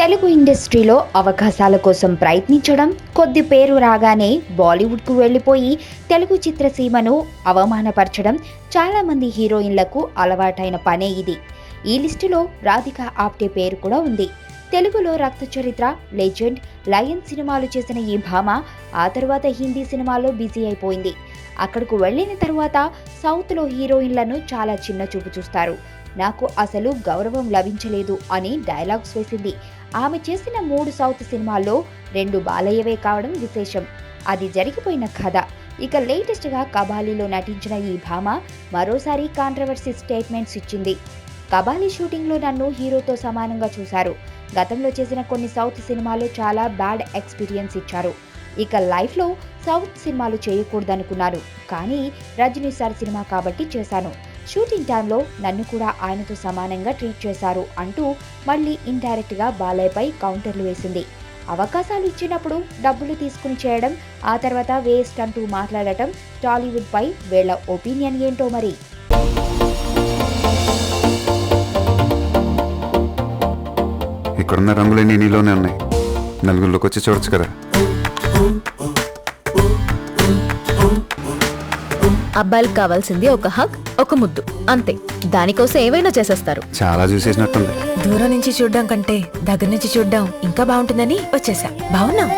తెలుగు ఇండస్ట్రీలో అవకాశాల కోసం ప్రయత్నించడం, కొద్ది పేరు రాగానే బాలీవుడ్కు వెళ్ళిపోయి తెలుగు చిత్రసీమను అవమానపరచడం చాలామంది హీరోయిన్లకు అలవాటైన పనే ఇది. ఈ లిస్టులో రాధిక ఆప్టే పేరు కూడా ఉంది. తెలుగులో రక్త చరిత్ర, లెజెండ్, లయన్ సినిమాలు చేసిన ఈ భామ ఆ తర్వాత హిందీ సినిమాల్లో బిజీ అయిపోయింది. అక్కడకు వెళ్ళిన తర్వాత సౌత్లో హీరోయిన్లను చాలా చిన్న చూపు చూస్తారు. నాకు అసలు గౌరవం లభించలేదు అని డైలాగ్స్ వేసింది. ఆమె చేసిన 3 సౌత్ సినిమాల్లో 2 బాలయ్యవే కావడం విశేషం. అది జరిగిపోయిన కథ. ఇక లేటెస్ట్గా కబాలీలో నటించిన ఈ భామ మరోసారి కాంట్రవర్సీ స్టేట్మెంట్స్ ఇచ్చింది. కబాలీ షూటింగ్లో నన్ను హీరోతో సమానంగా చూశారు. గతంలో చేసిన కొన్ని సౌత్ సినిమాల్లో చాలా బ్యాడ్ ఎక్స్పీరియన్స్ ఇచ్చారు. ఇక లైఫ్లో సౌత్ సినిమాలు చేయకూడదనుకున్నాను, కానీ రజనీ సార్ సినిమా కాబట్టి చేశాను. షూటింగ్ టైంలో నన్ను కూడా ఆయనతో సమానంగా ట్రీట్ చేశారు అంటూ మళ్ళీ ఇండైరెక్ట్గా బాలయ్యపై కౌంటర్లు వేసింది. అవకాశాలు ఇచ్చినప్పుడు డబ్బులు తీసుకుని చేయడం, ఆ తర్వాత వేస్ట్ అంటూ మాట్లాడటం టాలీవుడ్ పై వీళ్ళ ఒపీనియన్ ఏంటో మరి. ఇక్కడున్న రంగులన్నీ నీలోనే ఉన్నాయి. నలుగురిలోకి వచ్చి చూడొచ్చు కదా. అబ్బాయిలకు కావాల్సింది ఒక హగ్, ఒక ముద్దు, అంతే. దానికోసం ఏవైనా చేసేస్తారు. చాలా చూసేసినట్టుంది. దూరం నుంచి చూడడం కంటే దగ్గర నుంచి చూడడం ఇంకా బాగుంటుందని వచ్చేసా. బాగున్నావు.